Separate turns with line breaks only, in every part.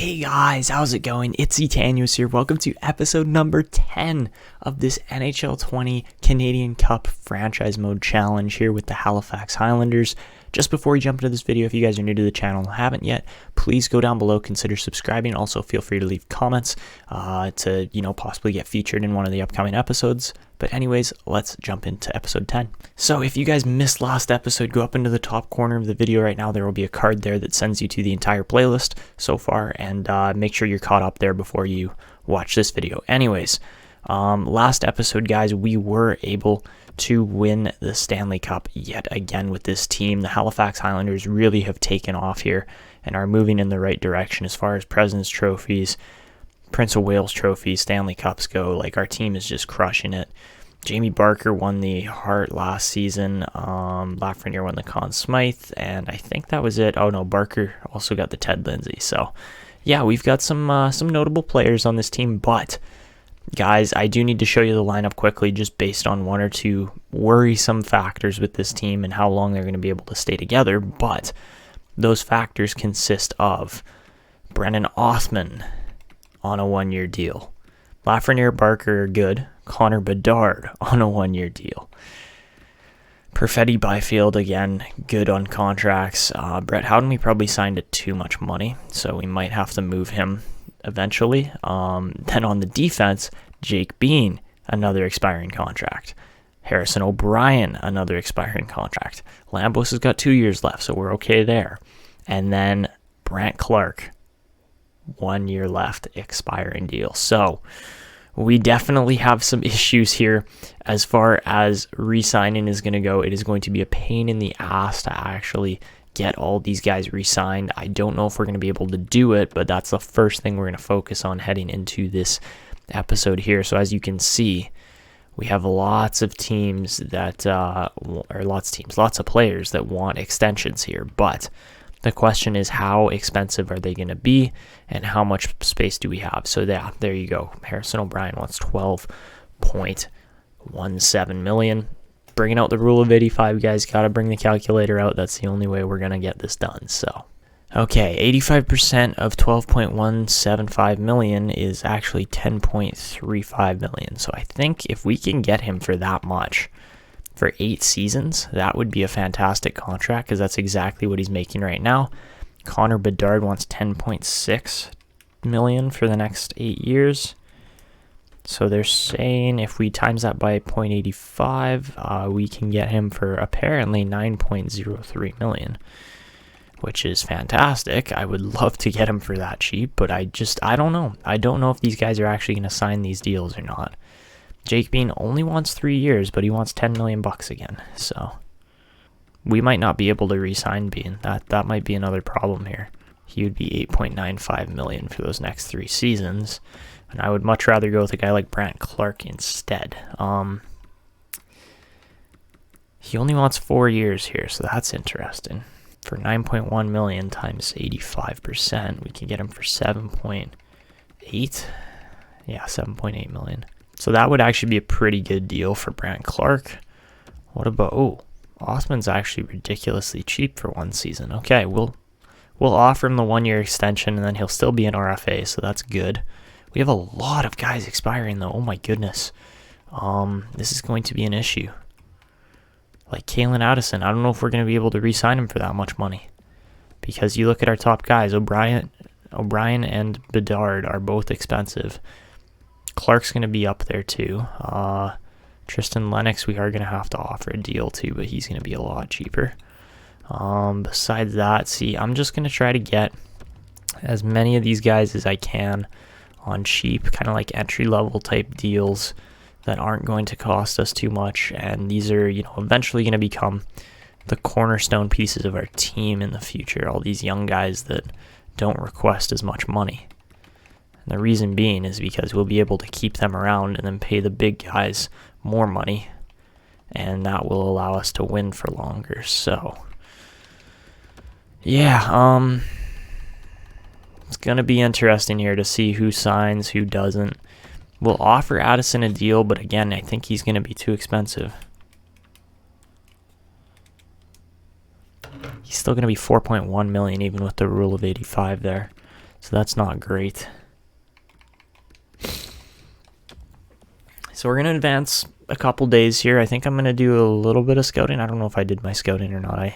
Hey guys, how's it going? It's Etanyos here. Welcome to episode number 10 of this NHL 20 Canadian Cup Franchise Mode Challenge here with the Halifax Highlanders. Just before we jump into this video, if you guys are new to the channel and haven't yet, please go down below, consider subscribing. Also, feel free to leave comments to, possibly get featured in one of the upcoming episodes. But anyways, let's jump into episode 10. So if you guys missed last episode, go up into the top corner of the video right now. There will be a card there that sends you to the entire playlist so far, and make sure you're caught up there before you watch this video. Anyways, last episode, guys, we were able to win the Stanley Cup yet again with this team. The Halifax Highlanders really have taken off here and are moving in the right direction as far as President's trophies, Prince of Wales trophies, Stanley Cups go. Like, our team is just crushing it. Jamie Barker won the Hart last season. Lafreniere won the Conn Smythe, and I think that was it. Oh no, Barker also got the Ted Lindsay. So yeah, we've got some notable players on this team, but guys, I do need to show you the lineup quickly just based on one or two worrisome factors with this team and how long they're going to be able to stay together. But those factors consist of Brennan Othmann on a one-year deal. Lafreniere, Barker are good. Connor Bedard on a one-year deal. Perfetti, Byfield, again, good on contracts. Brett Howden, we probably signed at too much money, so we might have to move him eventually. Then on the defense, Jake Bean, another expiring contract. Harrison O'Brien, another expiring contract. Lambos has got 2 years left, so we're okay there. And then Brandt Clarke, 1 year left, expiring deal. So we definitely have some issues here as far as re-signing is going to go. It is going to be a pain in the ass to actually get all these guys re-signed. I don't know if we're going to be able to do it, but that's the first thing we're going to focus on heading into this episode here. So as you can see, we have lots of teams that, lots of players that want extensions here, but the question is, how expensive are they going to be and how much space do we have? So yeah, there you go. Harrison O'Brien wants $12.17 million. Bringing out the rule of 85, guys. Got to bring the calculator out. That's the only way we're going to get this done. So, okay, 85% of $12.175 million is actually $10.35 million. So I think if we can get him for that much, for 8 seasons, that would be a fantastic contract because that's exactly what he's making right now. Connor Bedard wants $10.6 million for the next 8 years. So they're saying if we times that by 0.85, we can get him for apparently $9.03 million, which is fantastic. I would love to get him for that cheap, but I don't know. I don't know if these guys are actually going to sign these deals or not. Jake Bean only wants 3 years, but he wants $10 million again. So we might not be able to re-sign Bean. That might be another problem here. He would be $8.95 million for those next 3 seasons, and I would much rather go with a guy like Brandt Clarke instead. He only wants 4 years here, so that's interesting. For $9.1 million times 85%, we can get him for 7.8. Yeah, 7.8 million. So that would actually be a pretty good deal for Brandt Clarke. What about, Othmann's actually ridiculously cheap for 1 season. Okay, we'll offer him the 1 year extension, and then he'll still be an RFA, so that's good. We have a lot of guys expiring though. Oh my goodness. This is going to be an issue. Like Kalen Addison, I don't know if we're going to be able to re-sign him for that much money. Because you look at our top guys, O'Brien and Bedard are both expensive. Clark's going to be up there too. Tristan Lennox, we are going to have to offer a deal to, but he's going to be a lot cheaper. Besides that, see, I'm just going to try to get as many of these guys as I can on cheap, kind of like entry-level type deals that aren't going to cost us too much, and these are, eventually going to become the cornerstone pieces of our team in the future, all these young guys that don't request as much money. And the reason being is because we'll be able to keep them around and then pay the big guys more money, and that will allow us to win for longer. So, yeah, it's going to be interesting here to see who signs, who doesn't. We'll offer Addison a deal, but again, I think he's going to be too expensive. He's still going to be $4.1 million even with the rule of 85 there. So that's not great. So we're going to advance a couple days here. I think I'm going to do a little bit of scouting. I don't know if I did my scouting or not.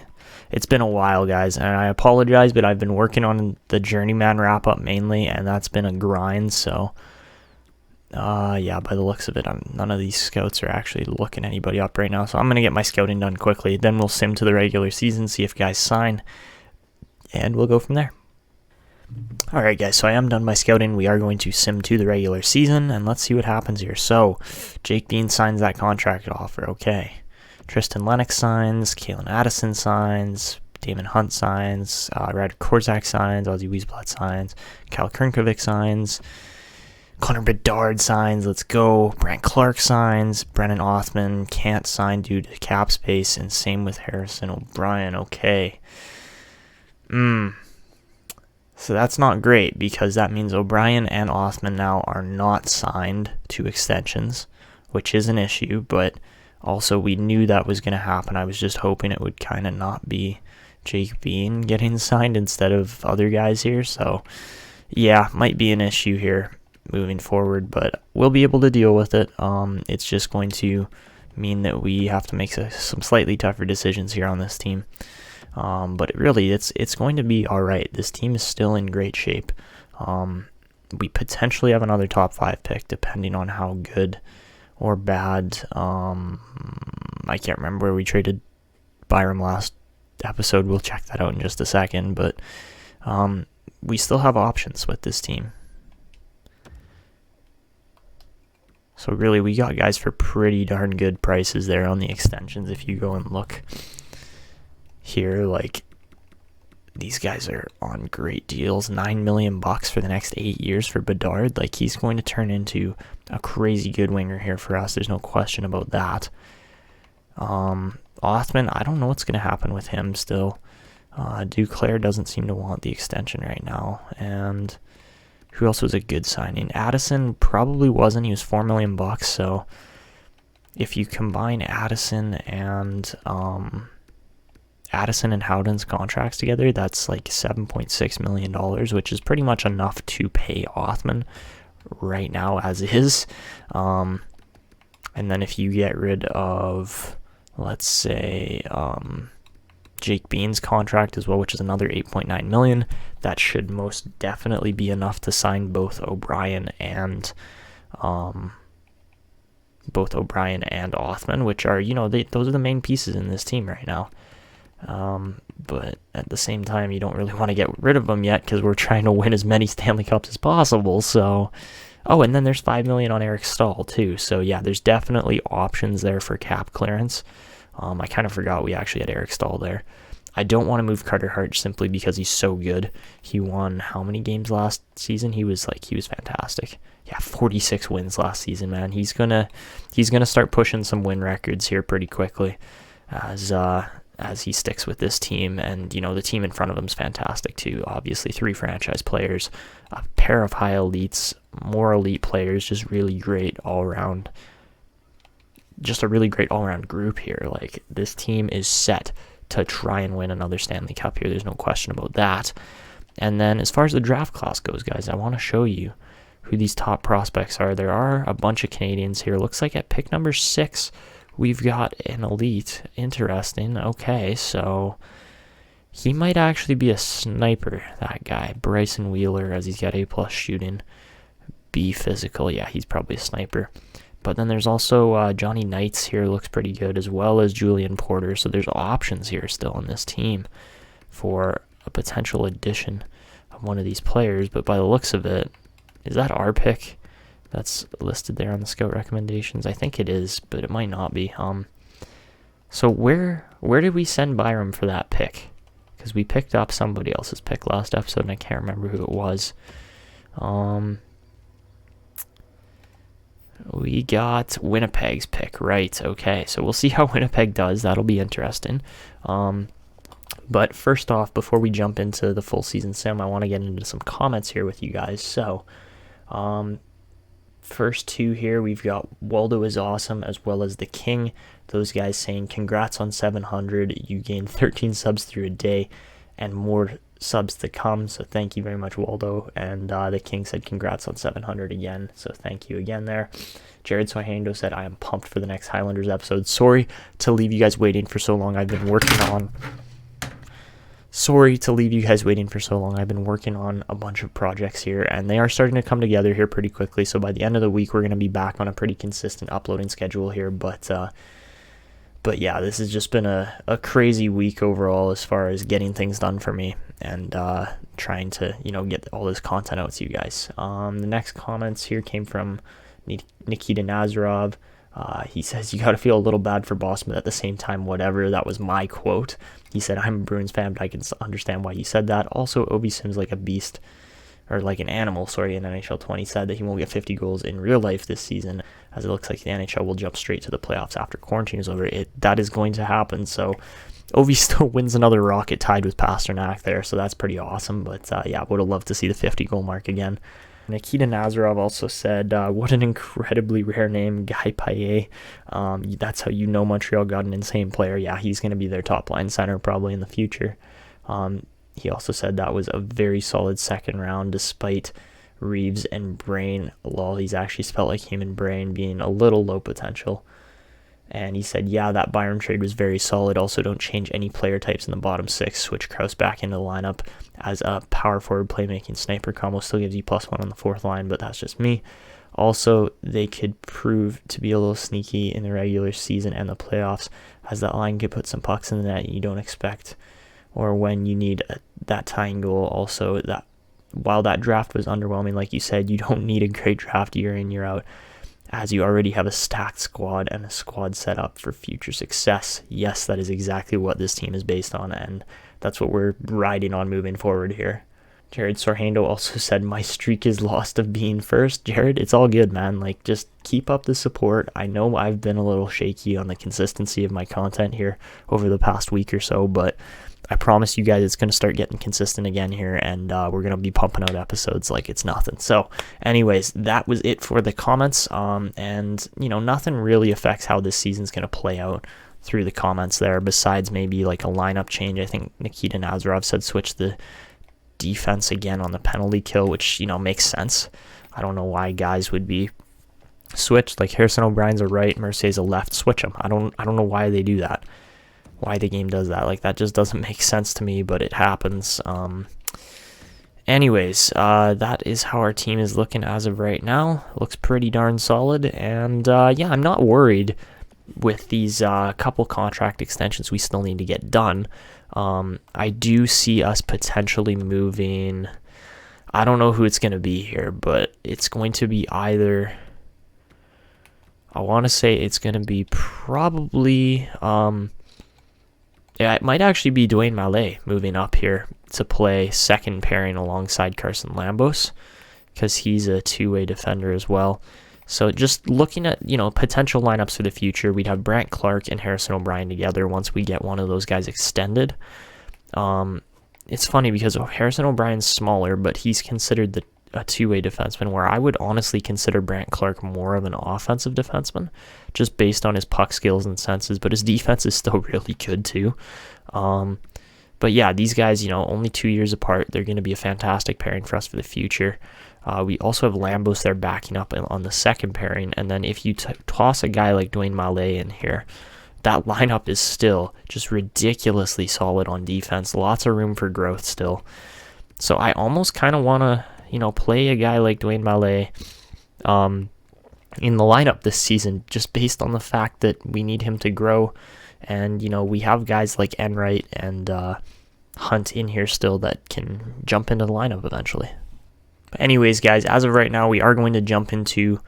It's been a while, guys, and I apologize, but I've been working on the Journeyman wrap-up mainly, and that's been a grind, so yeah, by the looks of it, none of these scouts are actually looking anybody up right now, so I'm going to get my scouting done quickly. Then we'll sim to the regular season, see if guys sign, and we'll go from there. Alright guys, so I am done my scouting. We are going to sim to the regular season, and let's see what happens here. So, Jake Bean signs that contract offer, okay. Tristan Lennox signs, Kalen Addison signs, Damon Hunt signs, Ryder Korzak signs, Ozzy Wiesblatt signs, Kyle Kernkovic signs, Connor Bedard signs, let's go. Brant Clark signs, Brennan Othman can't sign due to cap space, and same with Harrison O'Brien, okay. So that's not great, because that means O'Brien and Othman now are not signed to extensions, which is an issue, but also we knew that was going to happen. I was just hoping it would kind of not be Jake Bean getting signed instead of other guys here, so yeah, might be an issue here moving forward, but we'll be able to deal with it. It's just going to mean that we have to make some slightly tougher decisions here on this team. But really, it's going to be all right. This team is still in great shape. We potentially have another top 5 pick, depending on how good or bad. I can't remember where we traded Byram last episode. We'll check that out in just a second. But we still have options with this team. So really, we got guys for pretty darn good prices there on the extensions. If you go and look here, like, these guys are on great deals. $9 million for the next 8 years for Bedard. Like, he's going to turn into a crazy good winger here for us. There's no question about that. Othman, I don't know what's going to happen with him still. Duclair doesn't seem to want the extension right now. And who else was a good signing? Addison probably wasn't. He was $4 million. So if you combine Addison and Howden's contracts together, that's like $7.6 million, which is pretty much enough to pay Othman right now as is. And then if you get rid of, let's say, Jake Bean's contract as well, which is another $8.9 million, that should most definitely be enough to sign both O'Brien and Othman, which are, those are the main pieces in this team right now. But at the same time, you don't really want to get rid of them yet, because we're trying to win as many Stanley Cups as possible. So, and then there's $5 million on Eric Stahl too. So yeah, there's definitely options there for cap clearance. I kind of forgot we actually had Eric Stahl there. I don't want to move Carter Hart simply because he's so good. He won how many games last season? He was fantastic. Yeah, 46 wins last season, man. He's gonna start pushing some win records here pretty quickly as he sticks with this team. And the team in front of him is fantastic too. Obviously, 3 franchise players, a pair of high elites, more elite players, just really great all around. Just a really great all-around group here. Like, this team is set to try and win another Stanley Cup here. There's no question about that. And then as far as the draft class goes, guys, I want to show you who these top prospects are. There are a bunch of Canadians here. Looks like at pick number 6, we've got an elite. Interesting. Okay, so he might actually be a sniper, that guy. Bryson Wheeler, as he's got A+ shooting, B physical. Yeah, he's probably a sniper. But then there's also Johnny Knights here, looks pretty good, as well as Julian Porter. So there's options here still in this team for a potential addition of one of these players. But by the looks of it, is that our pick that's listed there on the scout recommendations? I think it is, but it might not be. So where did we send Byram for that pick? Because we picked up somebody else's pick last episode, and I can't remember who it was. We got Winnipeg's pick, right? Okay, so we'll see how Winnipeg does. That'll be interesting. But first off, before we jump into the full season sim, I want to get into some comments here with you guys. So, first 2 here, we've got Waldo is awesome, as well as the King. Those guys saying, congrats on 700. You gained 13 subs through a day, and more subs to come. So thank you very much, Waldo. And the King said congrats on 700 again. So thank you again there. Jared Sohando said, I am pumped for the next Highlanders episode. Sorry to leave you guys waiting for so long. I've been working on a bunch of projects here, and they are starting to come together here pretty quickly. So by the end of the week, we're going to be back on a pretty consistent uploading schedule here. But yeah, this has just been a crazy week overall as far as getting things done for me and trying to, get all this content out to you guys. The next comments here came from Nikita Nazarov. He says, you got to feel a little bad for Boston, but at the same time, whatever. That was my quote. He said, I'm a Bruins fan, but I can understand why he said that. Also, Ovi Sims like a beast, or like an animal, in NHL 20, said that he won't get 50 goals in real life this season, as it looks like the NHL will jump straight to the playoffs after quarantine is over. That is going to happen, so Ovi still wins another Rocket tied with Pasternak there, so that's pretty awesome. But yeah, would have loved to see the 50-goal mark again. Nikita Nazarov also said, what an incredibly rare name, Guy Paillet. That's how you know Montreal got an insane player. Yeah, he's going to be their top-line center probably in the future. He also said that was a very solid second round, despite Reeves and Brain. He's actually spelled like him and Brain being a little low potential. And he said, yeah, that Byron trade was very solid. Also, don't change any player types in the bottom six. Switch Krause back into the lineup as a power forward playmaking sniper combo. Still gives you +1 on the fourth line, but that's just me. Also, they could prove to be a little sneaky in the regular season and the playoffs, as that line could put some pucks in the net you don't expect, or when you need that tying goal. Also, that while that draft was underwhelming, like you said, you don't need a great draft year in, year out, as you already have a stacked squad and a squad set up for future success. Yes, that is exactly what this team is based on, and that's what we're riding on moving forward here. Jared Sorhando also said, my streak is lost of being first. Jared, it's all good, man. Just keep up the support. I know I've been a little shaky on the consistency of my content here over the past week or so, but I promise you guys it's going to start getting consistent again here, and we're going to be pumping out episodes like it's nothing. So anyways, that was it for the comments, and nothing really affects how this season's going to play out through the comments there, besides maybe like a lineup change. I think Nikita Nazarov said switch the defense again on the penalty kill, which makes sense. I don't know why guys would be switched. Like Harrison O'Brien's a right, Mercer's a left. Switch them. I don't know why they do that. Why the game does that. That just doesn't make sense to me, but it happens. Anyways, that is how our team is looking as of right now. Looks pretty darn solid, and yeah, I'm not worried with these couple contract extensions we still need to get done. I do see us potentially moving. I don't know who it's going to be here, but it's going to be either, I want to say it's going to be probably, yeah, it might actually be Dwayne Mallet moving up here to play second pairing alongside Carson Lambos, because he's a two-way defender as well. So just looking at, potential lineups for the future, we'd have Brant Clark and Harrison O'Brien together once we get one of those guys extended. It's funny because Harrison O'Brien's smaller, but he's considered a two-way defenseman, where I would honestly consider Brant Clark more of an offensive defenseman, just based on his puck skills and senses, but his defense is still really good too. But yeah, these guys, only 2 years apart, they're going to be a fantastic pairing for us for the future. We also have Lambos there backing up on the second pairing, and then if you toss a guy like Dwayne Mallet in here, that lineup is still just ridiculously solid on defense. Lots of room for growth still. So I almost kind of want to, play a guy like Dwayne Mallet in the lineup this season, just based on the fact that we need him to grow. And, we have guys like Enright and Hunt in here still that can jump into the lineup eventually. But anyways, guys, as of right now, we are going to jump into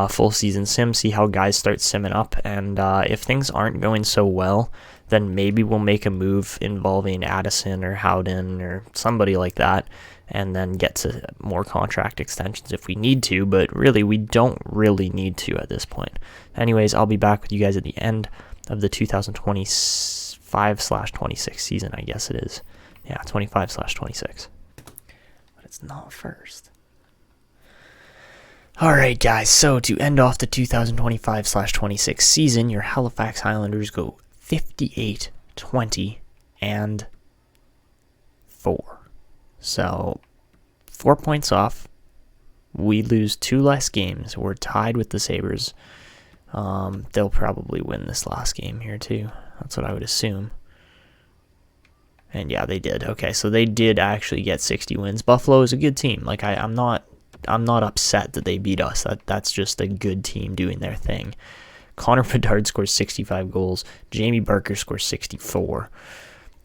full season sim, see how guys start simming up. And if things aren't going so well, then maybe we'll make a move involving Addison or Howden or somebody like that, and then get to more contract extensions if we need to. But really, we don't really need to at this point. Anyways, I'll be back with you guys at the end of the 2025/26 season, I guess it is. Yeah, 25/26. But it's not first. Alright guys, so to end off the 2025/26 season, your Halifax Highlanders go 58-20 and 4. So 4 points off. We lose 2 less games. We're tied with the Sabres. They'll probably win this last game here too. That's what I would assume. And yeah, they did. Okay, so they did actually get 60 wins. Buffalo is a good team. Like I'm not upset that they beat us. That's just a good team doing their thing. Connor Bedard scores 65 goals. Jamie Barker scores 64.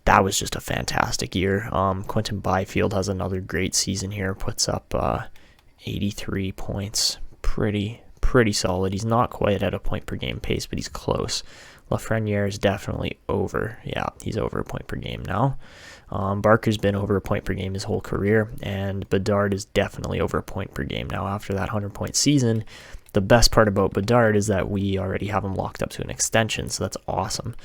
That was just a fantastic year. Quentin Byfield has another great season here. Puts up 83 points. Pretty solid. He's not quite at a point per game pace, but he's close. Lafreniere is definitely over. Yeah, he's over a point per game now. Barker's been over a point per game his whole career, and Bedard is definitely over a point per game now after that 100-point season. The best part about Bedard is that we already have him locked up to an extension, so that's awesome.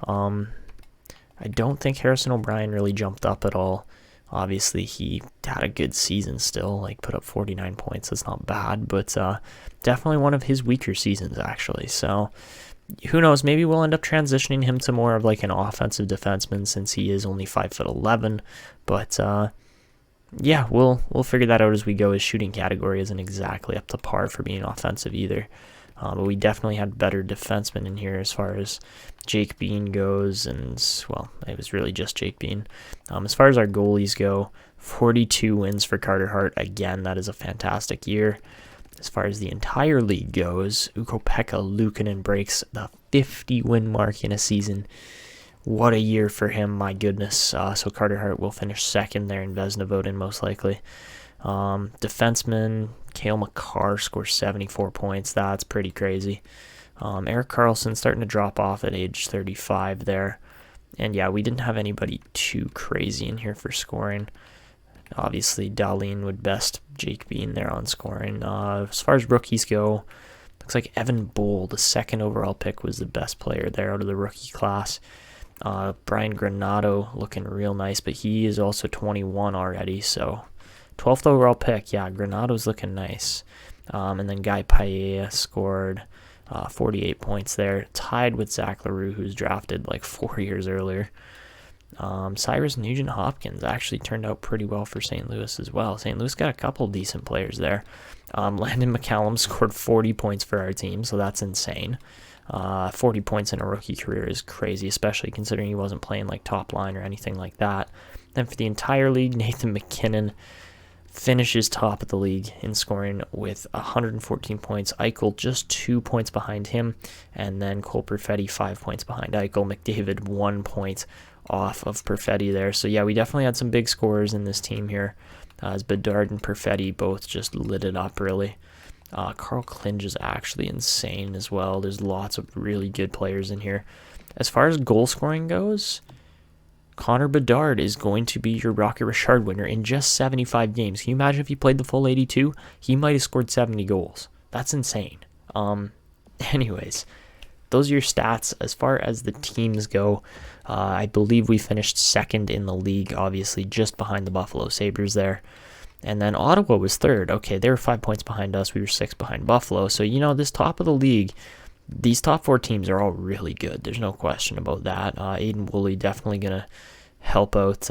I don't think Harrison O'Brien really jumped up at all. Obviously, he had a good season still, like put up 49 points. That's not bad, but definitely one of his weaker seasons, actually. So who knows? Maybe we'll end up transitioning him to more of like an offensive defenseman since he is only 5'11". But yeah, we'll figure that out as we go. His shooting category isn't exactly up to par for being offensive either. But we definitely had better defensemen in here as far as Jake Bean goes, and, well, it was really just Jake Bean. As far as our goalies go, 42 wins for Carter Hart. Again, that is a fantastic year. As far as the entire league goes, Ukko-Pekka Luukkonen breaks the 50-win mark in a season. What a year for him, my goodness. So Carter Hart will finish second there in Vezina voting, most likely. Defenseman Cale Makar scores 74 points. That's pretty crazy. Erik Karlsson starting to drop off at age 35 there. And yeah, we didn't have anybody too crazy in here for scoring. Obviously, Dahlin would best Jake Bean there on scoring. As far as rookies go, looks like Evan Bull, the second overall pick, was the best player there out of the rookie class. Brian Granato looking real nice, but he is also 21 already, so 12th overall pick. Yeah, Granato's looking nice. And then Guy Paella scored 48 points there, tied with Zach LaRue, who's drafted like 4 years earlier. Cyrus Nugent-Hopkins actually turned out pretty well for St. Louis as well. St. Louis got a couple decent players there. Landon McCallum scored 40 points for our team, so that's insane. 40 points in a rookie career is crazy, especially considering he wasn't playing like top line or anything like that. Then for the entire league, Nathan McKinnon finishes top of the league in scoring with 114 points. Eichel just 2 points behind him, and then Cole Perfetti 5 points behind Eichel. McDavid 1 point off of Perfetti there. So yeah, we definitely had some big scorers in this team here, as Bedard and Perfetti both just lit it up really. Carl Klinge is actually insane as well. There's lots of really good players in here. As far as goal scoring goes, Connor Bedard is going to be your Rocket Richard winner in just 75 games. Can you imagine if he played the full 82? He might have scored 70 goals. That's insane. Anyways, those are your stats. As far as the teams go, I believe we finished second in the league, obviously just behind the Buffalo Sabres there. And then Ottawa was third. Okay, they were 5 points behind us. We were 6 behind Buffalo. So, this top of the league, these top 4 teams are all really good. There's no question about that. Aiden Woolley definitely going to help out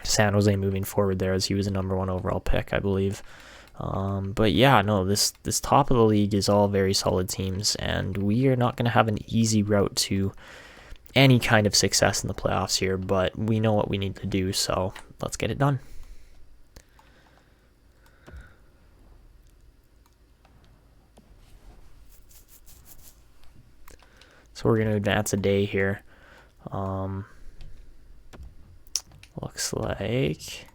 San Jose moving forward there, as he was a number 1 overall pick, I believe. But yeah, no, this top of the league is all very solid teams, and we are not going to have an easy route to any kind of success in the playoffs here, but we know what we need to do, so let's get it done. So we're going to advance a day here. Looks like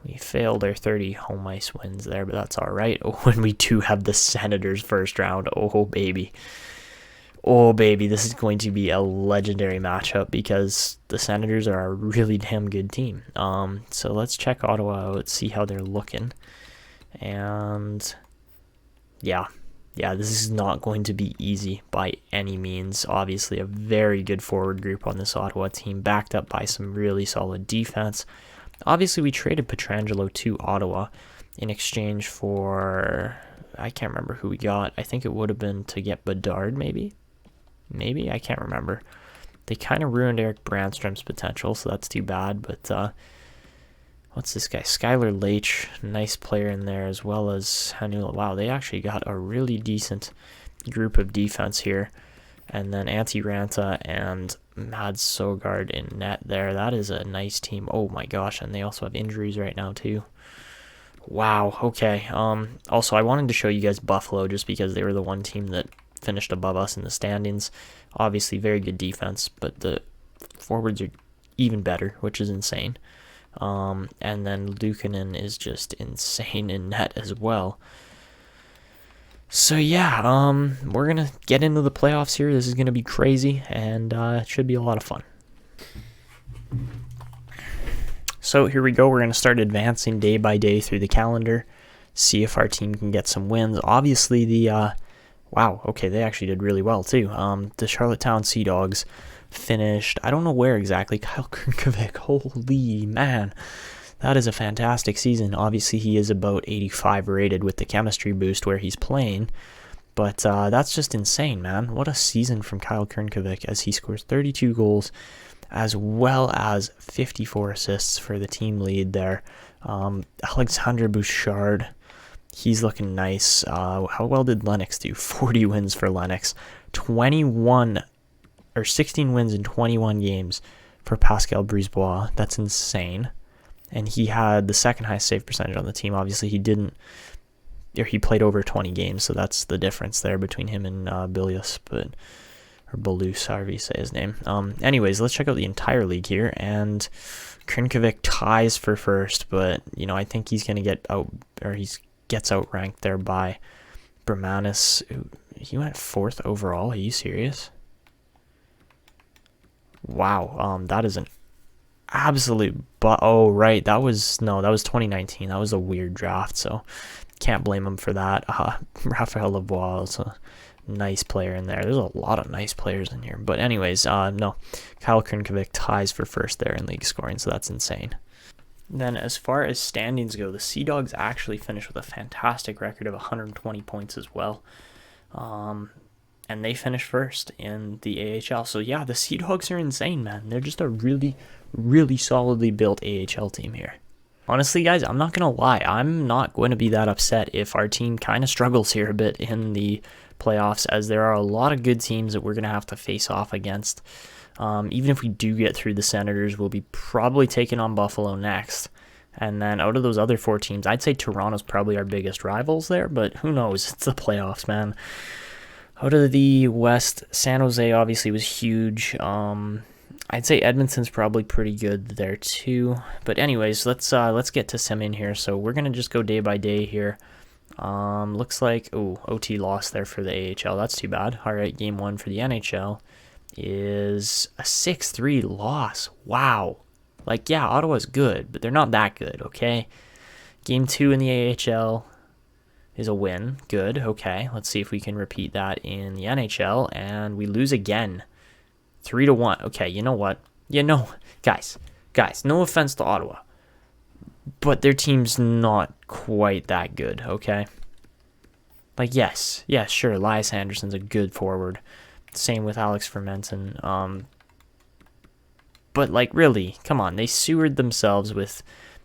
we failed our 30 home ice wins there, but that's all right. When we do have the Senators first round, oh baby, this is going to be a legendary matchup because the Senators are a really damn good team. So let's check Ottawa out, see how they're looking, and yeah, this is not going to be easy by any means. Obviously, a very good forward group on this Ottawa team, backed up by some really solid defense. Obviously, we traded Pietrangelo to Ottawa in exchange for, I can't remember who we got. I think it would have been to get Bedard, maybe? I can't remember. They kind of ruined Eric Brandstrom's potential, so that's too bad. But what's this guy? Skylar Leitch, nice player in there, as well as Hanula. Wow, they actually got a really decent group of defense here. And then Antti Ranta and Mads Sogard in net there. That is a nice team. Oh my gosh, and they also have injuries right now too. Wow, okay. Also, I wanted to show you guys Buffalo just because they were the one team that finished above us in the standings. Obviously, very good defense, but the forwards are even better, which is insane. And then Luukkonen is just insane in net as well. So yeah, we're going to get into the playoffs here. This is going to be crazy, and it should be a lot of fun. So here we go. We're going to start advancing day by day through the calendar, see if our team can get some wins. Obviously, wow, okay, they actually did really well too. The Charlottetown Sea Dogs finished, I don't know where exactly, Kyle Krnkovic, holy man. That is a fantastic season. Obviously, he is about 85 rated with the chemistry boost where he's playing. But that's just insane, man. What a season from Kyle Krnkovic as he scores 32 goals as well as 54 assists for the team lead there. Alexandre Bouchard, he's looking nice. How well did Lennox do? 40 wins for Lennox. 16 wins in 21 games for Pascal Brisebois. That's insane. And he had the second highest save percentage on the team. Obviously, he played over 20 games, so that's the difference there between him and Bilius, or Belus, however you say his name. Anyways, let's check out the entire league here, and Krnkovic ties for first, but I think he's going to get out, or he gets outranked there by Bermanis. He went 4th overall. Are you serious? Wow, that is an absolute oh right, that was 2019. That was a weird draft, so can't blame him for that. Raphael Lavoie is a nice player in there. There's a lot of nice players in here, but anyways, no, Kyle Krnkovic ties for first there in league scoring, so that's insane. Then as far as standings go, the Sea Dogs actually finished with a fantastic record of 120 points as well. And they finished first in the AHL. So yeah, the Sea Dogs are insane, man. They're just a really, really solidly built AHL team here. Honestly, guys, I'm not going to lie. I'm not going to be that upset if our team kind of struggles here a bit in the playoffs, as there are a lot of good teams that we're going to have to face off against. Even if we do get through the Senators, we'll be probably taking on Buffalo next. And then out of those other 4 teams, I'd say Toronto's probably our biggest rivals there, but who knows? It's the playoffs, man. Out of the West, San Jose obviously was huge. I'd say Edmonton's probably pretty good there too. But anyways, let's get to some in here. So we're gonna just go day by day here. Looks like OT lost there for the AHL. That's too bad. All right, game 1 for the NHL is a 6-3 loss. Wow. Like, yeah, Ottawa's good, but they're not that good. Okay. Game 2 in the AHL is a win. Good. Okay. Let's see if we can repeat that in the NHL, and we lose again. 3-1. Okay, you know what? Guys, no offense to Ottawa, but their team's not quite that good, okay? Like, yes, sure, Elias Anderson's a good forward. Same with Alex Fermenton. But, like, really, come on. They sewered themselves with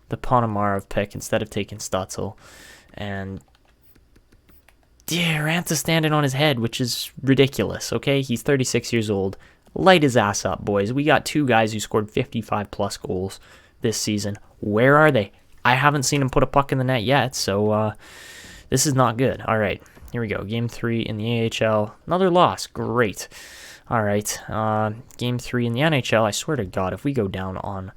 the Ponomarev pick instead of taking Stutzel. And yeah, Ranta's standing on his head, which is ridiculous, okay? He's 36 years old. Light his ass up, boys. We got 2 guys who scored 55-plus goals this season. Where are they? I haven't seen them put a puck in the net yet, so this is not good. All right, here we go. Game 3 in the AHL. Another loss. Great. All right, Game 3 in the NHL. I swear to God, if we go down on...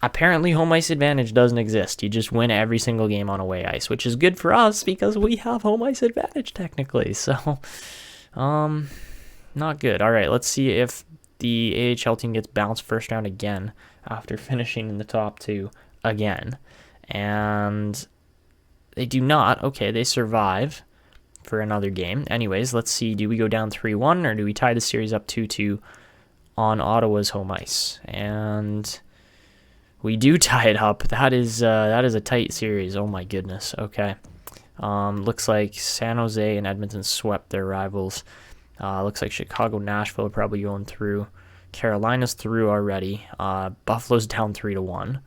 Apparently, home ice advantage doesn't exist. You just win every single game on away ice, which is good for us because we have home ice advantage technically. So, not good. All right, let's see if the AHL team gets bounced first round again after finishing in the top 2 again. And they do not. Okay, they survive for another game. Anyways, let's see. Do we go down 3-1 or do we tie the series up 2-2 on Ottawa's home ice? And we do tie it up. That is a tight series. Oh my goodness. Okay. Looks like San Jose and Edmonton swept their rivals. Looks like Chicago, Nashville are probably going through. Carolina's through already. Buffalo's down 3-1.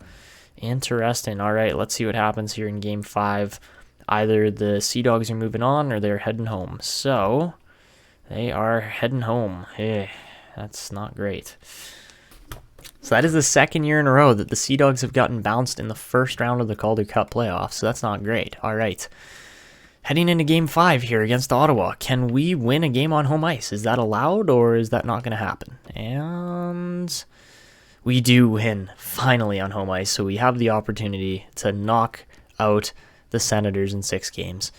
Interesting. All right, let's see what happens here in Game 5. Either the Sea Dogs are moving on or they're heading home. So, they are heading home. That's not great. So that is the second year in a row that the Sea Dogs have gotten bounced in the first round of the Calder Cup playoffs. So that's not great. All right. Heading into Game 5 here against Ottawa. Can we win a game on home ice? Is that allowed or is that not going to happen? And we do win finally on home ice. So we have the opportunity to knock out the Senators in 6 games.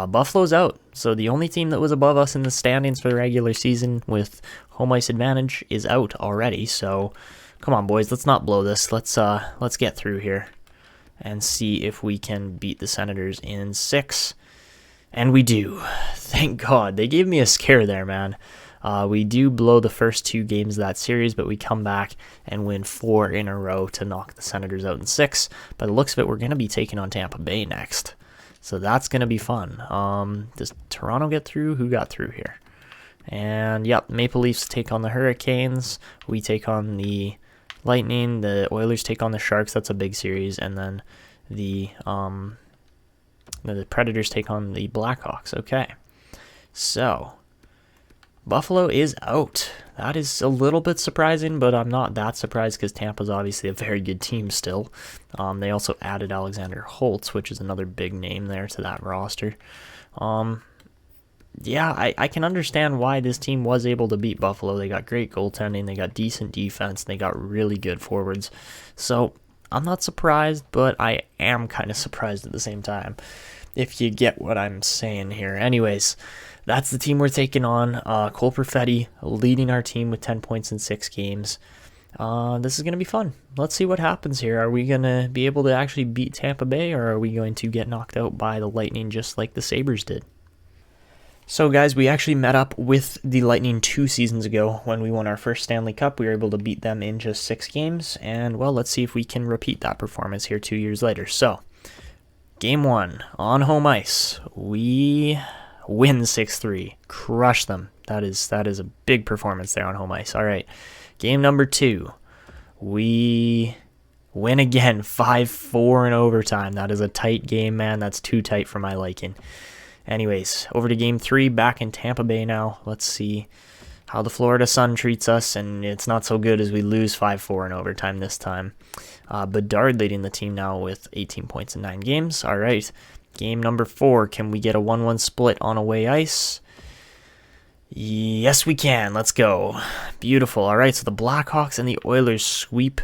Buffalo's out. So the only team that was above us in the standings for the regular season with home ice advantage is out already. So come on, boys, let's not blow this. Let's get through here and see if we can beat the Senators in 6. And we do. Thank God. They gave me a scare there, man. We do blow the first 2 games of that series, but we come back and win 4 in a row to knock the Senators out in 6. By the looks of it, we're going to be taking on Tampa Bay next. So that's going to be fun. Does Toronto get through? Who got through here? And, yep, Maple Leafs take on the Hurricanes. We take on the Lightning. The Oilers take on the Sharks. That's a big series. And then the Predators take on the Blackhawks. Okay. So, Buffalo is out. That is a little bit surprising, but I'm not that surprised because Tampa's obviously a very good team still. They also added Alexander Holtz, which is another big name there to that roster. Yeah, I can understand why this team was able to beat Buffalo. They got great goaltending, they got decent defense, and they got really good forwards. So, I'm not surprised, but I am kind of surprised at the same time, if you get what I'm saying here. Anyways, that's the team we're taking on. Cole Perfetti leading our team with 10 points in 6 games. This is going to be fun. Let's see what happens here. Are we going to be able to actually beat Tampa Bay, or are we going to get knocked out by the Lightning just like the Sabres did? So guys, we actually met up with the Lightning 2 seasons ago when we won our first Stanley Cup. We were able to beat them in just 6 games, and well, let's see if we can repeat that performance here 2 years later. So, Game 1 on home ice, we win 6-3, crush them. That is a big performance there on home ice. All right, game number 2, we win again 5-4 in overtime. That is a tight game, man. That's too tight for my liking. Anyways, over to game 3, back in Tampa Bay now. Let's see how the Florida Sun treats us, and it's not so good as we lose 5-4 in overtime this time. Bedard leading the team now with 18 points in 9 games. All right, game number 4. Can we get a 1-1 split on away ice? Yes, we can. Let's go. Beautiful. All right, so the Blackhawks and the Oilers sweep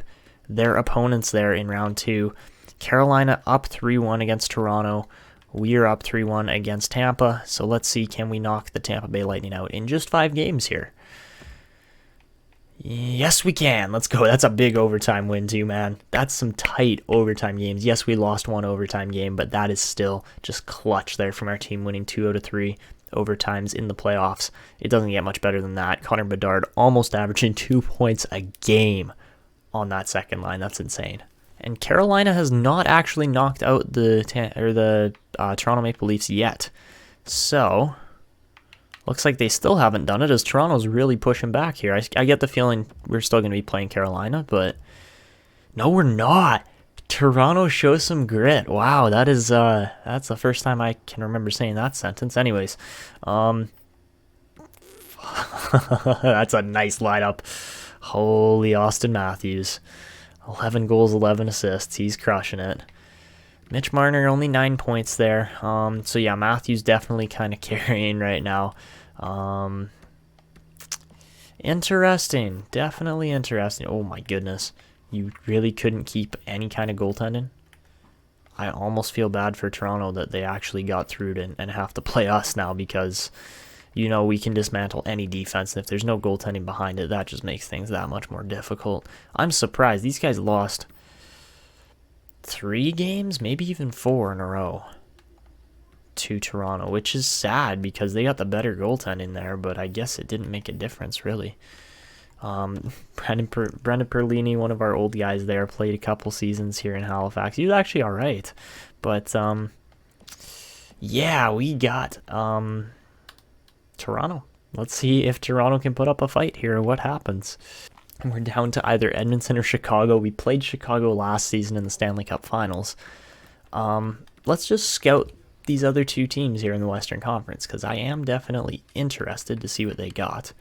their opponents there in round 2. Carolina up 3-1 against Toronto. We are up 3-1 against Tampa. So let's see, can we knock the Tampa Bay Lightning out in just 5 games here? Yes, we can. Let's go. That's a big overtime win too, man. That's some tight overtime games. Yes, we lost 1 overtime game, but that is still just clutch there from our team, winning 2 out of 3 overtimes in the playoffs. It doesn't get much better than that. Connor Bedard almost averaging 2 points a game on that second line. That's insane. And Carolina has not actually knocked out the Toronto Maple Leafs yet. So, looks like they still haven't done it, as Toronto's really pushing back here. I get the feeling we're still going to be playing Carolina, but no, we're not. Toronto shows some grit. Wow, that is that's the first time I can remember saying that sentence. Anyways, that's a nice lineup. Holy Austin Matthews. 11 goals, 11 assists. He's crushing it. Mitch Marner, only 9 points there. So yeah, Matthews definitely kind of carrying right now. Interesting. Definitely interesting. Oh my goodness. You really couldn't keep any kind of goaltending? I almost feel bad for Toronto that they actually got through and have to play us now, because, you know, we can dismantle any defense, and if there's no goaltending behind it, that just makes things that much more difficult. I'm surprised. These guys lost 3 games, maybe even 4 in a row to Toronto, which is sad because they got the better goaltending there, but I guess it didn't make a difference, really. Brendan Perlini, one of our old guys there, played a couple seasons here in Halifax. He was actually all right, but yeah, we got Toronto. Let's see if Toronto can put up a fight here or what happens. We're down to either Edmonton or Chicago. We played Chicago last season in the Stanley Cup Finals. Let's just scout these other two teams here in the Western Conference, because I am definitely interested to see what they got.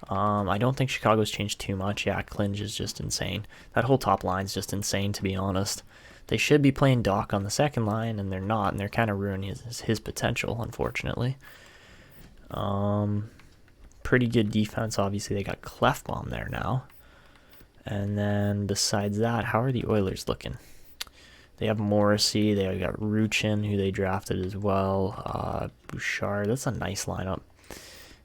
I don't think Chicago's changed too much. Yeah, Klinge is just insane. That whole top line's just insane, to be honest. They should be playing Doc on the second line, and they're not, and they're kind of ruining his potential, unfortunately. Pretty good defense. Obviously, they got Clefbaum there now. And then besides that, how are the Oilers looking? They have Morrissey. They got Ruchin, who they drafted as well. Bouchard. That's a nice lineup.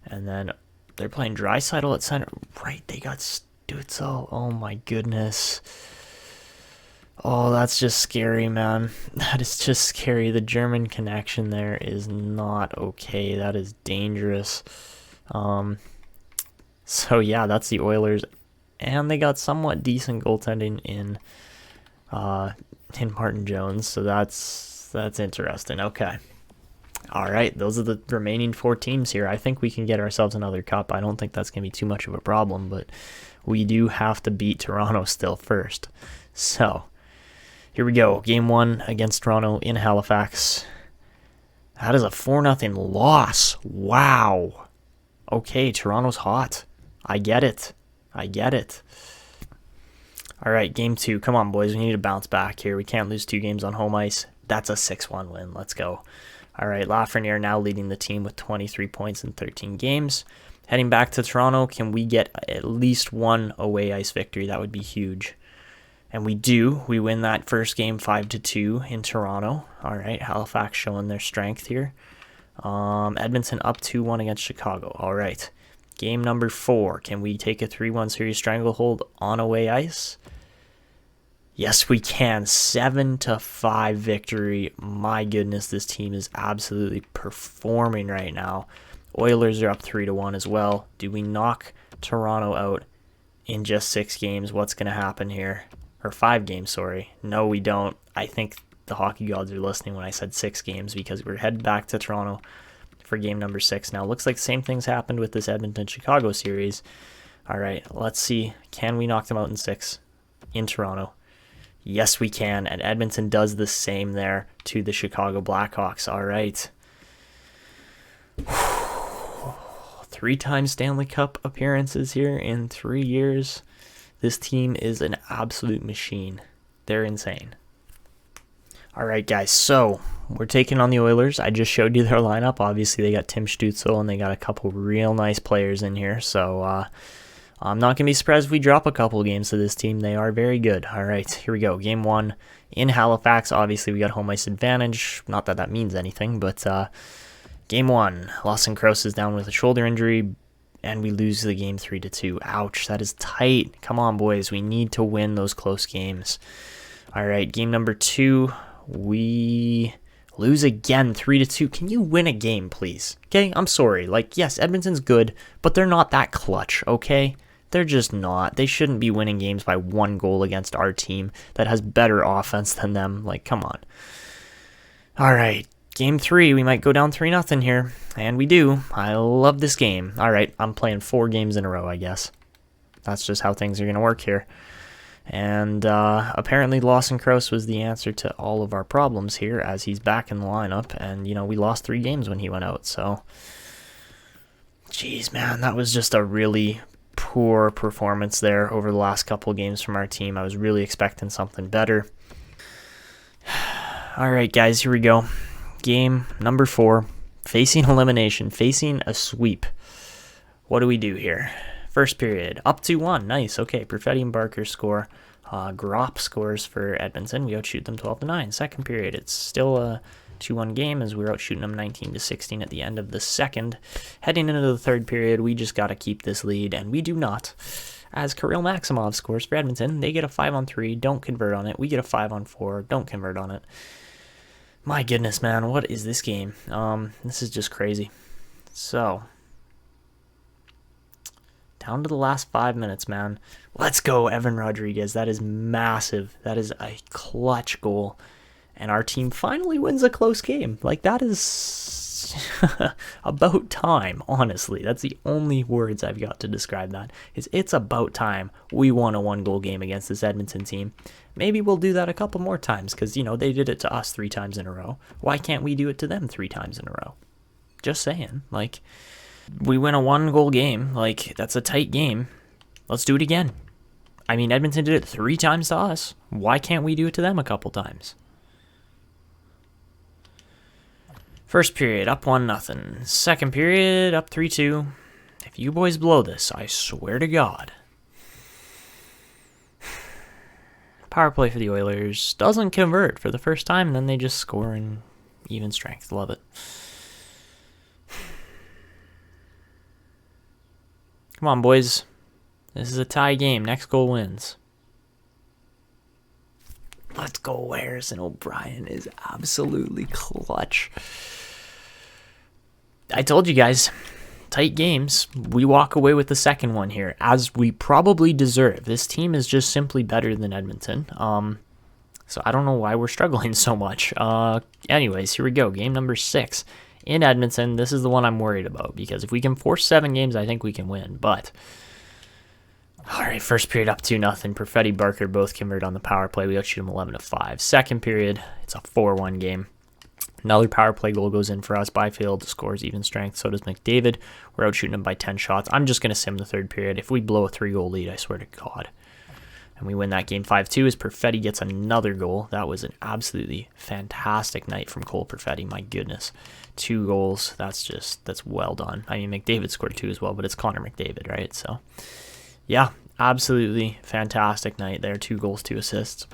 And then they're playing Draisaitl at center. Right, they got Stützle. Oh, my goodness. Oh, that's just scary, man. That is just scary. The German connection there is not okay. That is dangerous. So, yeah, that's the Oilers. And they got somewhat decent goaltending in Martin Jones. So that's interesting. Okay. All right, those are the remaining 4 teams here. I think we can get ourselves another cup. I don't think that's going to be too much of a problem, but we do have to beat Toronto still first. So, here we go. Game 1 against Toronto in Halifax. That is a 4-0 loss. Wow. Okay, Toronto's hot. I get it. All right, game 2. Come on, boys. We need to bounce back here. We can't lose 2 games on home ice. That's a 6-1 win. Let's go. All right, Lafreniere now leading the team with 23 points in 13 games. Heading back to Toronto, can we get at least 1 away ice victory? That would be huge. And we do. We win that first game 5-2 in Toronto. All right, Halifax showing their strength here. Edmonton up 2-1 against Chicago. All right. Game number 4. Can we take a 3-1 series stranglehold on away ice? Yes, we can. 7-5 victory. My goodness, this team is absolutely performing right now. Oilers are up 3-1 as well. Do we knock Toronto out in just 6 games? What's going to happen here? Or 5 games, sorry. No, we don't. I think the hockey gods are listening when I said 6 games, because we're headed back to Toronto for game number 6. Now, looks like the same things happened with this Edmonton-Chicago series. All right, let's see. Can we knock them out in 6 in Toronto? Yes, we can, and Edmonton does the same there to the Chicago Blackhawks. All right. 3-time Stanley Cup appearances here in 3 years. This team is an absolute machine. They're insane. All right, guys, so we're taking on the Oilers. I just showed you their lineup. Obviously, they got Tim Stützle, and they got a couple real nice players in here. So I'm not going to be surprised if we drop a couple games to this team. They are very good. All right, here we go. Game 1 in Halifax. Obviously, we got home ice advantage. Not that that means anything, but game 1, Lawson Crouse is down with a shoulder injury, and we lose the game 3-2. Ouch, that is tight. Come on, boys. We need to win those close games. All right, game number 2. We lose again 3-2. Can you win a game, please? Okay, I'm sorry. Yes, Edmonton's good, but they're not that clutch, okay? They're just not. They shouldn't be winning games by 1 goal against our team that has better offense than them. Come on. All right, game 3. We might go down 3-0 here, and we do. I love this game. All right, I'm playing 4 games in a row, I guess. That's just how things are going to work here. And apparently Lawson Crouse was the answer to all of our problems here, as he's back in the lineup. And, we lost 3 games when he went out. So, geez, man, that was just a really poor performance there over the last couple of games from our team. I was really expecting something better. All right, guys, here we go. Game number 4, facing elimination, facing a sweep. What do we do here? First period, up 2-1. Nice. Okay, Perfetti and Barker score. Gropp scores for Edmonton. We outshoot them 12-9. Second period, it's still a 2-1 game, as we're outshooting them 19-16 at the end of the second. Heading into the third period, we just got to keep this lead, and we do not. As Kirill Maximov scores for Edmonton, they get a 5-on-3, don't convert on it. We get a 5-on-4, don't convert on it. My goodness, man, what is this game? This is just crazy. So, down to the last 5 minutes, man. Let's go, Evan Rodriguez. That is massive. That is a clutch goal. And our team finally wins a close game. That is it's about time, honestly. That's the only words I've got to describe that. It's about time we won a 1-goal game against this Edmonton team. Maybe we'll do that a couple more times because, they did it to us 3 times in a row. Why can't we do it to them 3 times in a row? Just saying. We win a 1-goal game. That's a tight game. Let's do it again. Edmonton did it 3 times to us. Why can't we do it to them a couple times? First period, up 1-0. Second period, up 3-2. If you boys blow this, I swear to God. Power play for the Oilers. Doesn't convert for the first time, and then they just score in even strength. Love it. Come on, boys. This is a tie game. Next goal wins. Let's go. Harrison O'Brien is absolutely clutch. I told you guys, tight games. We walk away with the second one here, as we probably deserve. This team is just simply better than Edmonton. So I don't know why we're struggling so much. Anyways, here we go. Game number 6 in Edmonton. This is the one I'm worried about, because if we can force 7 games, I think we can win. But all right, first period up 2-0. Perfetti, Barker both convert on the power play. We outshoot them 11-5. Second period, it's a 4-1 game. Another power play goal goes in for us. Byfield scores even strength. So does McDavid. We're outshooting him by 10 shots. I'm just going to sim the third period. If we blow a 3-goal lead, I swear to God. And we win that game 5-2 as Perfetti gets another goal. That was an absolutely fantastic night from Cole Perfetti. My goodness. 2 goals. That's well done. McDavid scored 2 as well, but it's Connor McDavid, right? So, yeah, absolutely fantastic night there. 2 goals, 2 assists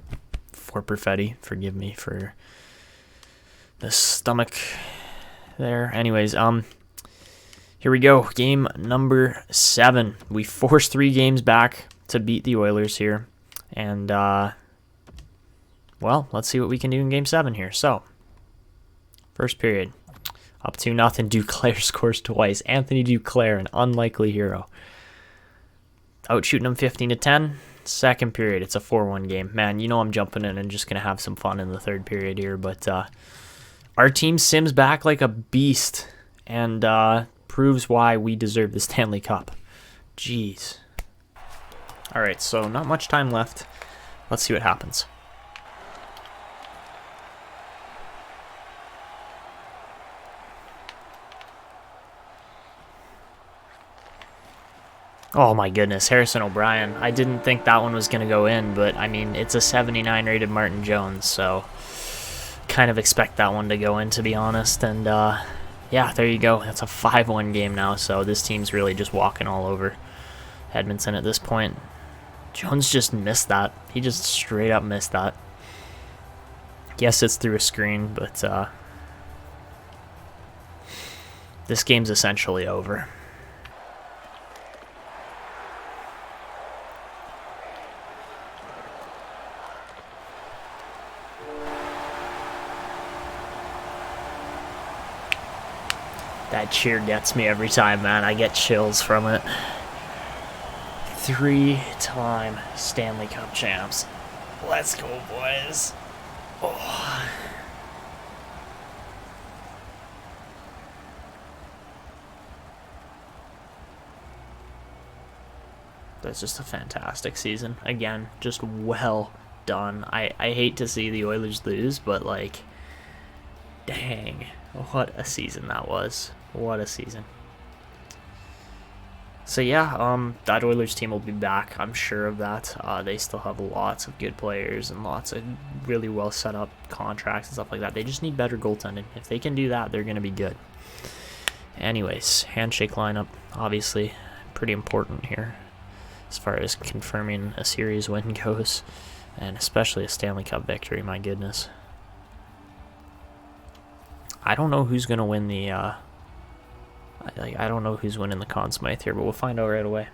for Perfetti. Forgive me for the stomach there. Anyways, here we go. Game number 7. We forced 3 games back to beat the Oilers here. And, well, let's see what we can do in Game 7 here. So, first period, up 2-0. Duclair scores twice. Anthony Duclair, an unlikely hero. Outshooting him 15-10. Second period, it's a 4-1 game. Man, I'm jumping in and just going to have some fun in the third period here. But our team sims back like a beast and proves why we deserve the Stanley Cup. Jeez. All right, so not much time left. Let's see what happens. Oh my goodness, Harrison O'Brien. I didn't think that one was going to go in, but it's a 79 rated Martin Jones, so kind of expect that one to go in, to be honest. And yeah, there you go. That's a 5-1 game now, so this team's really just walking all over Edmonton at this point. Jones just missed that. He just straight up missed that. Yes, it's through a screen, but this game's essentially over. That cheer gets me every time, man. I get chills from it. 3-time Stanley Cup champs. Let's go, boys. Oh. That's just a fantastic season. Again, just well done. I hate to see the Oilers lose, but dang, what a season that was. What a season. So yeah, that Oilers team will be back. I'm sure of that. They still have lots of good players and lots of really well set up contracts and stuff like that. They just need better goaltending. If they can do that, they're going to be good. Anyways, handshake lineup, obviously pretty important here as far as confirming a series win goes, and especially a Stanley Cup victory. My goodness. I don't know who's going to win the I don't know who's winning the Conn Smythe here, but we'll find out right away.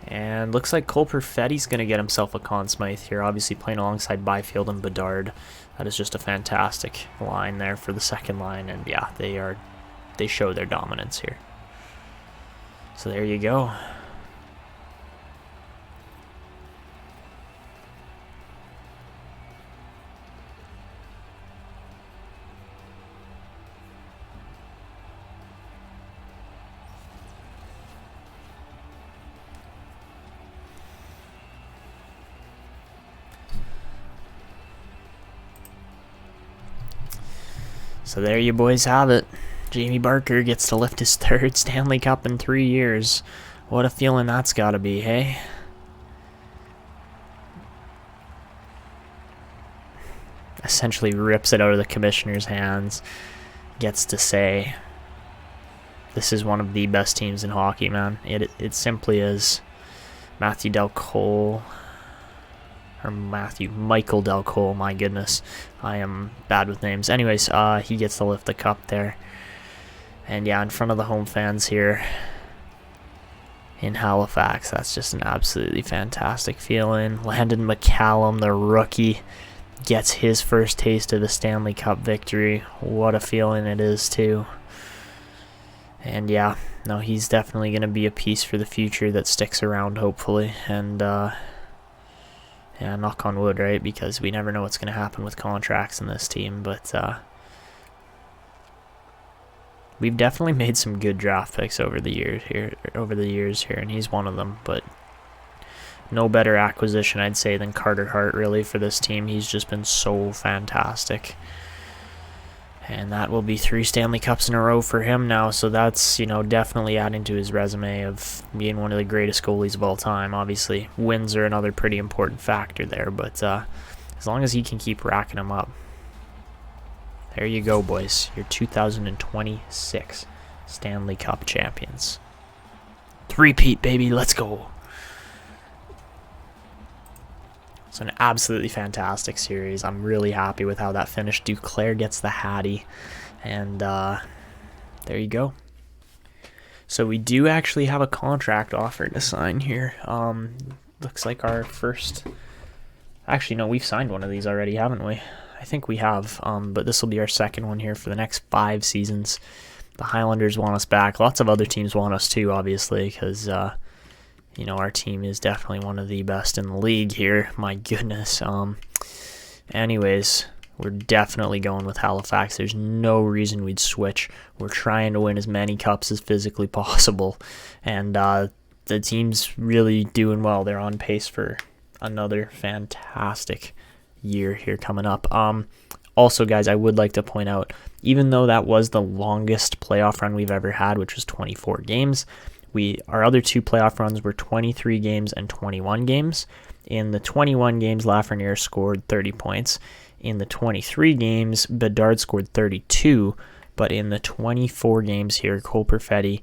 And looks like Cole Perfetti's going to get himself a Conn Smythe here, obviously playing alongside Byfield and Bedard. That is just a fantastic line there for the second line, and yeah, they show their dominance here. So there you go. So there you boys have it. Jamie Barker gets to lift his third Stanley Cup in 3 years. What a feeling that's got to be, hey? Essentially rips it out of the commissioner's hands. Gets to say, this is one of the best teams in hockey, man. It simply is. Michael Del Cole, my goodness. I am bad with names. Anyways, he gets to lift the cup there. And yeah, in front of the home fans here in Halifax, that's just an absolutely fantastic feeling. Landon McCallum, the rookie, gets his first taste of the Stanley Cup victory. What a feeling it is, too. And yeah, no, he's definitely going to be a piece for the future that sticks around, hopefully. And yeah, knock on wood, right? Because we never know what's going to happen with contracts in this team. But we've definitely made some good draft picks over the years here, and he's one of them. But no better acquisition, I'd say, than Carter Hart, really, for this team. He's just been so fantastic. And that will be 3 Stanley Cups in a row for him now. So that's, definitely adding to his resume of being one of the greatest goalies of all time. Obviously, wins are another pretty important factor there. But as long as he can keep racking them up. There you go, boys. Your 2026 Stanley Cup champions. Three-peat, baby. Let's go. It's an absolutely fantastic series. I'm really happy with how that finished. Duclair gets the Hattie. And there you go. So we do actually have a contract offer to sign here. Looks like our first... Actually, no, we've signed one of these already, haven't we? I think we have. But this will be our second one here for the next 5 seasons. The Highlanders want us back. Lots of other teams want us too, obviously, because... our team is definitely one of the best in the league here. My goodness. Anyways, we're definitely going with Halifax. There's no reason we'd switch. We're trying to win as many cups as physically possible. And the team's really doing well. They're on pace for another fantastic year here coming up. Also, guys, I would like to point out, even though that was the longest playoff run we've ever had, which was 24 games, our other 2 playoff runs were 23 games and 21 games. In the 21 games, Lafreniere scored 30 points. In the 23 games, Bedard scored 32. But in the 24 games here, Cole Perfetti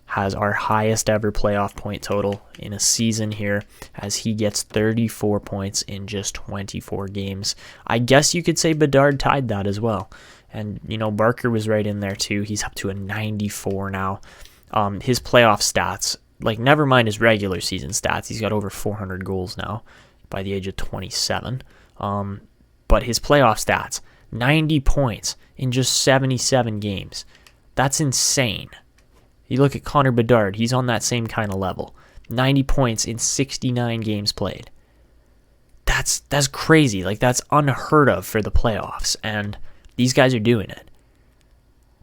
has our highest ever playoff point total in a season here, as he gets 34 points in just 24 games. I guess you could say Bedard tied that as well. And, Barker was right in there too. He's up to a 94 now. His playoff stats, never mind his regular season stats, he's got over 400 goals now by the age of 27. But his playoff stats, 90 points in just 77 games. That's insane. You look at Connor Bedard, he's on that same kind of level. 90 points in 69 games played. That's crazy. That's unheard of for the playoffs, and these guys are doing it.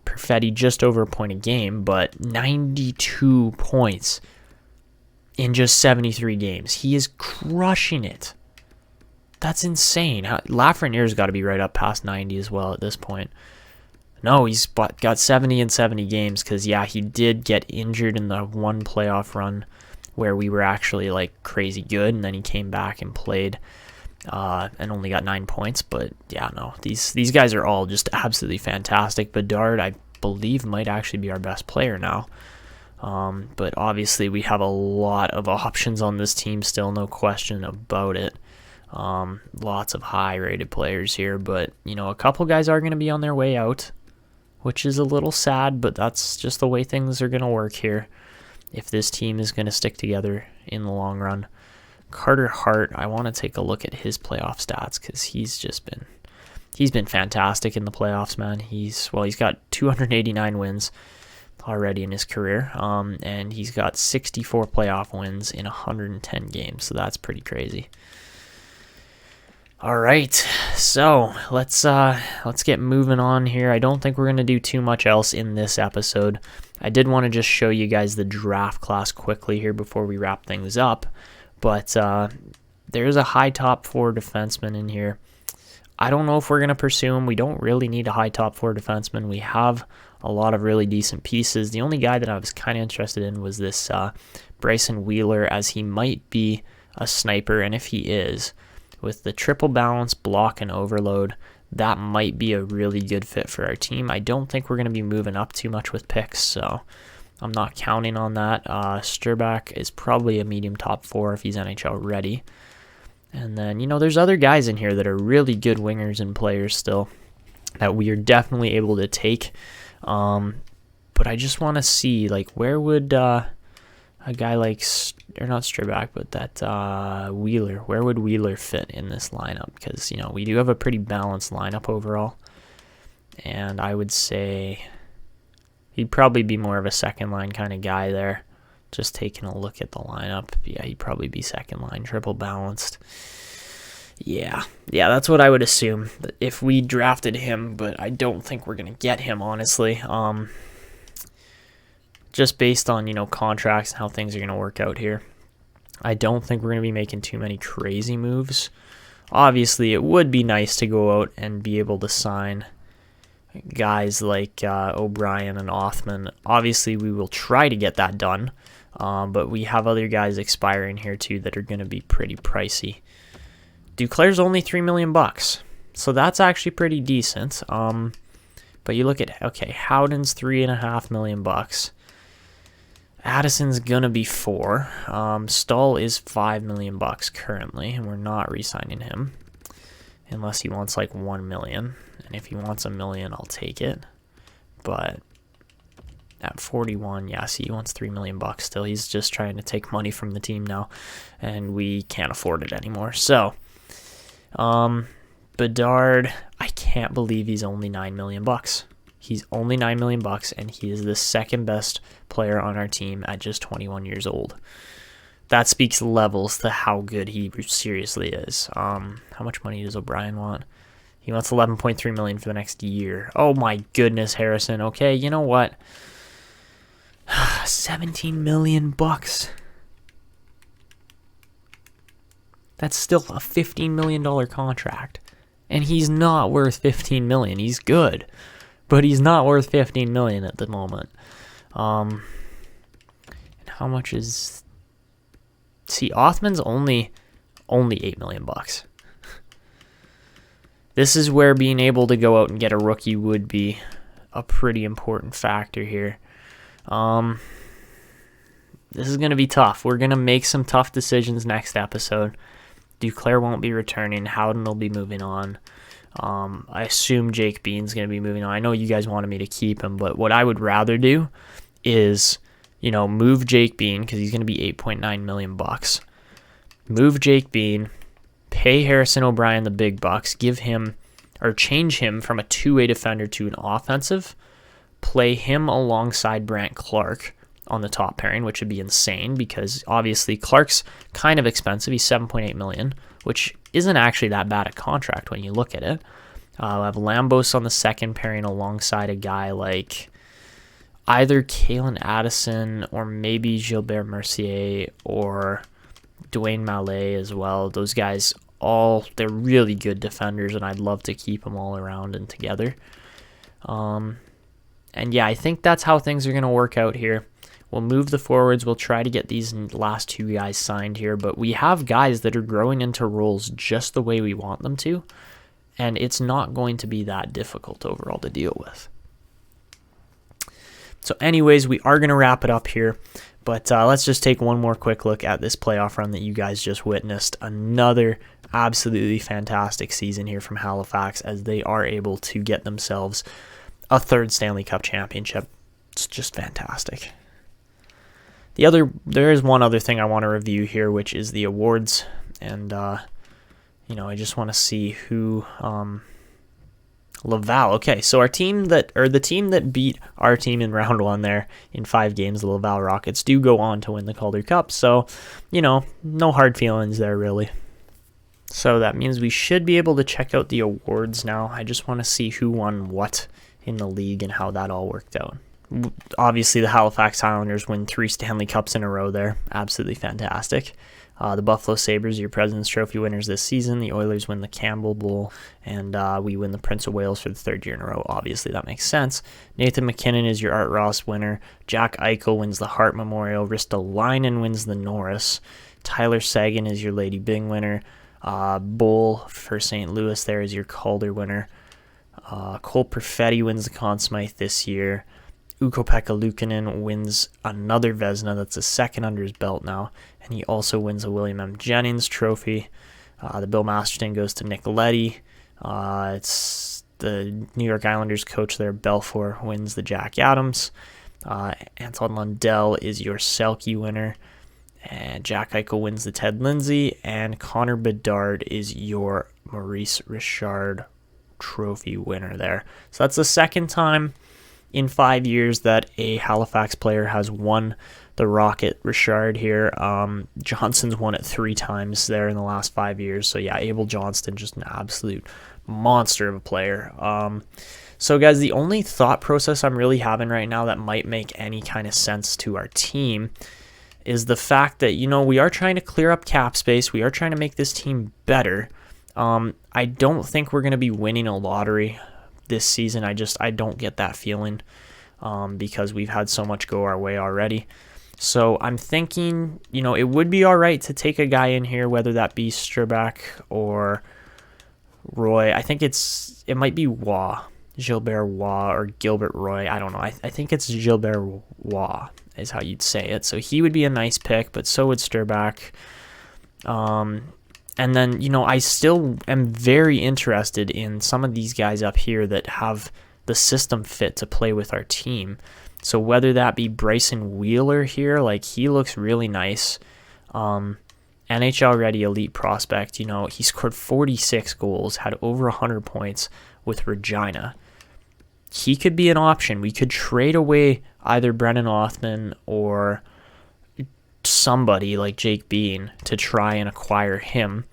Perfetti just over a point a game, but 92 points in just 73 games. He is crushing it. That's insane. Lafreniere's got to be right up past 90 as well at this point. No, he's got 70 in 70 games because, yeah, he did get injured in the one playoff run where we were actually, crazy good, and then he came back and played and only got 9 points. But, yeah, no, these guys are all just absolutely fantastic. Bedard, I believe, might actually be our best player now. But obviously we have a lot of options on this team still, no question about it. Lots of high-rated players here, but, a couple guys are going to be on their way out, which is a little sad, but that's just the way things are going to work here if this team is going to stick together in the long run. Carter Hart, I want to take a look at his playoff stats because he's been fantastic in the playoffs, man. He's got 289 wins already in his career, and he's got 64 playoff wins in 110 games, so that's pretty crazy. All right, so let's get moving on here. I don't think we're going to do too much else in this episode. I did want to just show you guys the draft class quickly here before we wrap things up, but there's a high top 4 defenseman in here. I don't know if we're going to pursue him. We don't really need a high top four defenseman. We have a lot of really decent pieces. The only guy that I was kind of interested in was this Bryson Wheeler, as he might be a sniper, and if he is, with the triple balance, block, and overload, that might be a really good fit for our team. I don't think we're going to be moving up too much with picks, so I'm not counting on that. Sturbach is probably a medium top four if he's NHL ready. And then, there's other guys in here that are really good wingers and players still that we are definitely able to take. But I just want to see, where would a guy like, or not Sturbach, but that Wheeler, where would Wheeler fit in this lineup? Because, we do have a pretty balanced lineup overall. And I would say he'd probably be more of a second line kind of guy there. Just taking a look at the lineup. Yeah, he'd probably be second line, triple balanced. Yeah, that's what I would assume if we drafted him, but I don't think we're going to get him, honestly. Just based on, contracts and how things are going to work out here. I don't think we're going to be making too many crazy moves. Obviously, it would be nice to go out and be able to sign guys like O'Brien and Othman. Obviously, we will try to get that done, but we have other guys expiring here too that are going to be pretty pricey. Duclair's only $3 million, so that's actually pretty decent. But you look at Howden's $3.5 million. Addison's gonna be $4 million. Stahl is $5 million currently, and we're not re-signing him unless he wants $1 million. And if he wants $1 million, I'll take it. But at 41, see, he wants $3 million still. He's just trying to take money from the team now, and we can't afford it anymore. So, Bedard, I can't believe he's only $9 million. He's only $9 million, and he is the second best player on our team at just 21 years old. That speaks levels to how good he seriously is. How much money does O'Brien want? He wants $11.3 million for the next year. Oh my goodness, Harrison. Okay, you know what? $17 million. That's still a $15 million contract. And he's not worth $15 million. He's good, but he's not worth $15 million at the moment. And how much is... See, Othman's only $8 million. This is where being able to go out and get a rookie would be a pretty important factor here. This is going to be tough. We're going to make some tough decisions next episode. Duclair won't be returning. Howden will be moving on. I assume Jake Bean's going to be moving on. I know you guys wanted me to keep him, but what I would rather do is, move Jake Bean because he's going to be $8.9 million. Move Jake Bean, pay Harrison O'Brien the big bucks, give him or change him from a two-way defender to an offensive, play him alongside Brandt Clark on the top pairing, which would be insane because obviously Clark's kind of expensive. He's $7.8 million, which isn't actually that bad a contract when you look at it. I'll have Lambos on the second pairing alongside a guy like either Kalen Addison or maybe Gilbert Mercier or Dwayne Mallet as well. Those guys, they're really good defenders, and I'd love to keep them all around and together. And I think that's how things are going to work out here. We'll move the forwards. We'll try to get these last two guys signed here, but we have guys that are growing into roles just the way we want them to, and it's not going to be that difficult overall to deal with. So anyways, we are going to wrap it up here, but let's just take one more quick look at this playoff run that you guys just witnessed. Another absolutely fantastic season here from Halifax as they are able to get themselves a third Stanley Cup championship. It's just fantastic. There is one other thing I want to review here, which is the awards, and I just want to see who Laval. Okay, so the team that beat our team in round one there in 5 games, the Laval Rockets, do go on to win the Calder Cup. So, no hard feelings there really. So that means we should be able to check out the awards now. I just want to see who won what in the league and how that all worked out. Obviously, the Halifax Highlanders win 3 Stanley Cups in a row there. Absolutely fantastic. The Buffalo Sabres, your President's Trophy winners this season. The Oilers win the Campbell Bowl, and we win the Prince of Wales for the third year in a row. Obviously, that makes sense. Nathan McKinnon is your Art Ross winner. Jack Eichel wins the Hart Memorial. Ristolainen wins the Norris. Tyler Seguin is your Lady Byng winner. Bull for St. Louis there is your Calder winner. Cole Perfetti wins the Conn Smythe this year. Ukko-Pekka Luukkonen wins another Vezina. That's a second under his belt now. And he also wins a William M. Jennings trophy. The Bill Masterton goes to Nick Leddy. It's the New York Islanders coach there, Belfour, wins the Jack Adams. Anton Lundell is your Selke winner. And Jack Eichel wins the Ted Lindsay. And Connor Bedard is your Maurice Richard trophy winner there. So that's the second time in 5 years that a Halifax player has won the Rocket Richard here. Johnson's won it 3 times there in the last 5 years. So yeah, Abel Johnston, just an absolute monster of a player. So guys, the only thought process I'm really having right now that might make any kind of sense to our team is the fact that, we are trying to clear up cap space. We are trying to make this team better. I don't think we're going to be winning a lottery this season. I don't get that feeling because we've had so much go our way already. So I'm thinking, it would be all right to take a guy in here, whether that be Strback or Roy. I think it might be Gilbert Waugh or Gilbert Roy. I don't know. I think it's Gilbert Waugh is how you'd say it. So he would be a nice pick, but so would Strback. And then, I still am very interested in some of these guys up here that have the system fit to play with our team. So whether that be Bryson Wheeler here, he looks really nice. NHL ready elite prospect, he scored 46 goals, had over 100 points with Regina. He could be an option. We could trade away either Brennan Othman or somebody like Jake Bean to try and acquire him.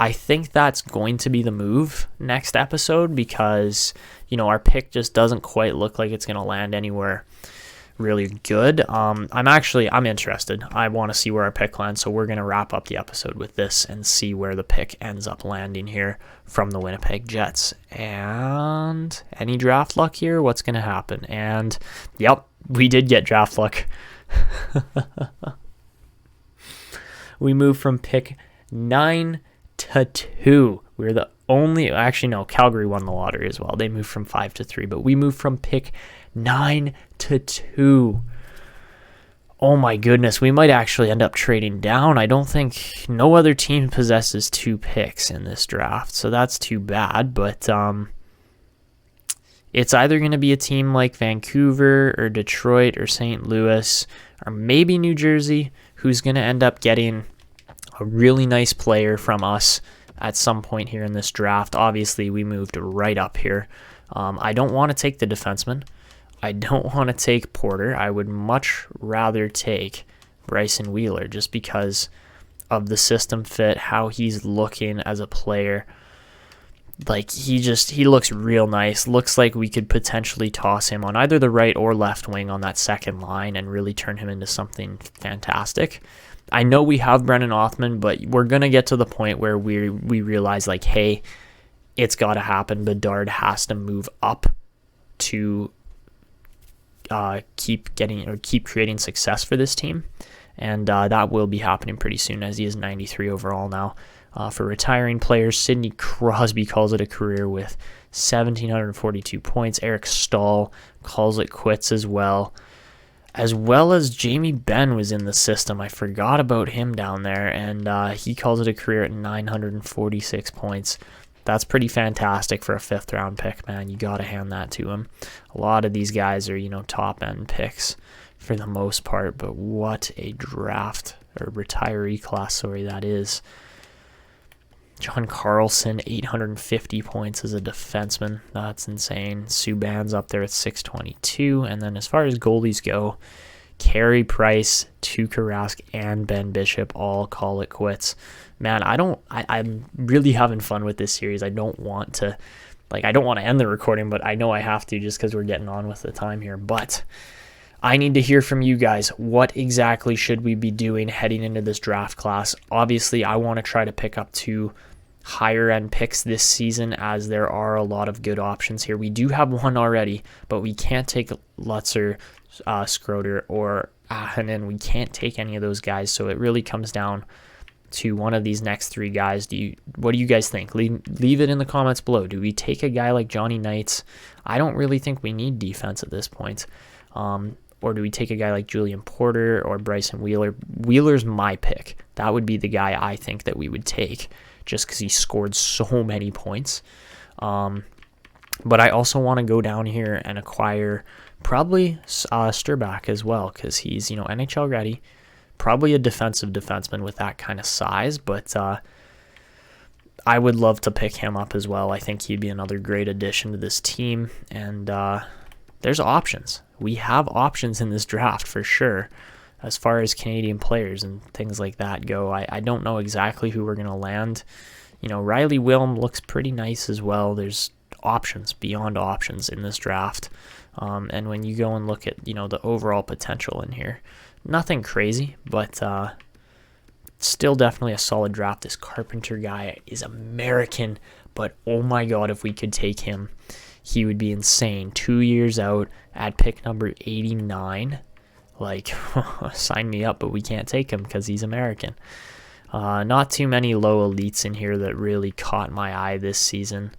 I think that's going to be the move next episode because, our pick just doesn't quite look like it's going to land anywhere really good. I'm interested. I want to see where our pick lands, so we're going to wrap up the episode with this and see where the pick ends up landing here from the Winnipeg Jets. And any draft luck here? What's going to happen? And, yep, we did get draft luck. We moved from pick 9 to 2. We're the only, actually no, Calgary won the lottery as well. They moved from 5 to 3, but we moved from pick 9 to 2. Oh my goodness, we might actually end up trading down. I don't think no other team possesses 2 picks in this draft, so that's too bad, but it's either going to be a team like Vancouver or Detroit or St. Louis or maybe New Jersey who's going to end up getting a really nice player from us at some point here in this draft. Obviously, we moved right up here. I don't want to take the defenseman. I don't want to take Porter. I would much rather take Bryson Wheeler just because of the system fit, how he's looking as a player. He looks real nice. Looks like we could potentially toss him on either the right or left wing on that second line and really turn him into something fantastic. I know we have Brennan Othman, but we're going to get to the point where we realize, hey, it's got to happen. Bedard has to move up to keep creating success for this team. And that will be happening pretty soon as he is 93 overall now. For retiring players, Sidney Crosby calls it a career with 1,742 points. Eric Stahl calls it quits as well as Jamie Benn was in the system. I forgot about him down there, and he calls it a career at 946 points. That's pretty fantastic for a 5th-round pick, man. You got to hand that to him. A lot of these guys are, top-end picks for the most part, but what a draft or retiree class, that is. John Carlson, 850 points as a defenseman. That's insane. Subban's up there at 622. And then as far as goalies go, Carey Price, Tuukka Rask, and Ben Bishop all call it quits. Man, I'm really having fun with this series. I don't want to end the recording, but I know I have to just because we're getting on with the time here. But I need to hear from you guys. What exactly should we be doing heading into this draft class? Obviously, I want to try to pick up 2 higher end picks this season, as there are a lot of good options here. We do have one already, but we can't take Lutzer, Schroeder, or Ahonen. We can't take any of those guys, so it really comes down to one of these next 3 guys. What do you guys think? Leave it in the comments below. Do we take a guy like Johnny Knights? I don't really think we need defense at this point. Or do we take a guy like Julian Porter or Bryson Wheeler? Wheeler's my pick. That would be the guy I think that we would take, just because he scored so many points. But I also want to go down here and acquire probably Sturbach as well, because he's, NHL ready. Probably a defensive defenseman with that kind of size, but I would love to pick him up as well. I think he'd be another great addition to this team, and there's options. We have options in this draft for sure, as far as Canadian players and things like that go. I don't know exactly who we're going to land. Riley Wilm looks pretty nice as well. There's options beyond options in this draft. And when you go and look at, the overall potential in here, nothing crazy, but still definitely a solid draft. This Carpenter guy is American, but oh my God, if we could take him, he would be insane. 2 years out at pick number 89. Like, sign me up, but we can't take him because he's American. Not too many low elites in here that really caught my eye this season.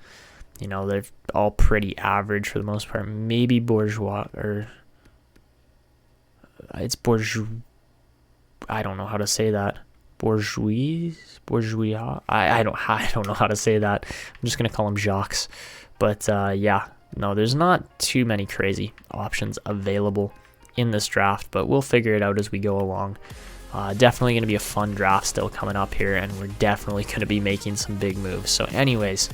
They're all pretty average for the most part. Maybe Bourgeois, or it's Bourgeois. I don't know how to say that. Bourgeois. I don't know how to say that. I'm just gonna call him Jacques. But yeah, no, there's not too many crazy options available in this draft, but we'll figure it out as we go along. Definitely going to be a fun draft still coming up here, and we're definitely going to be making some big moves. So anyways,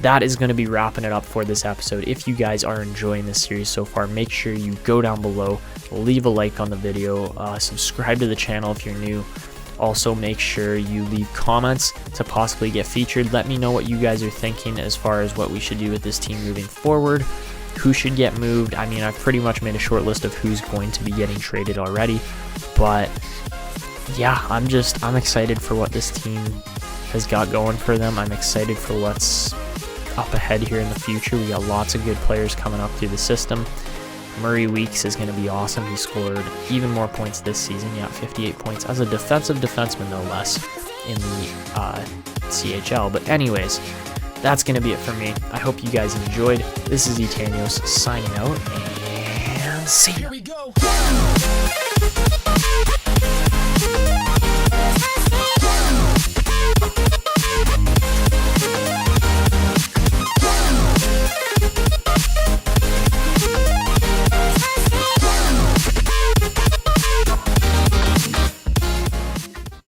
that is going to be wrapping it up for this episode. If you guys are enjoying this series so far, make sure you go down below, leave a like on the video, subscribe to the channel if you're new. Also, make sure you leave comments to possibly get featured. Let me know what you guys are thinking as far as what we should do with this team moving forward. Who should get moved? I mean, I've pretty much made a short list of who's going to be getting traded already. But yeah, I'm excited for what this team has got going for them. I'm excited for what's up ahead here in the future. We got lots of good players coming up through the system. Murray Weeks is going to be awesome. He scored even more points this season. Yeah, 58 points as a defensive defenseman, no less, in the CHL. But anyways, that's going to be it for me. I hope you guys enjoyed. This is Etanyos signing out, and see ya. Here we go.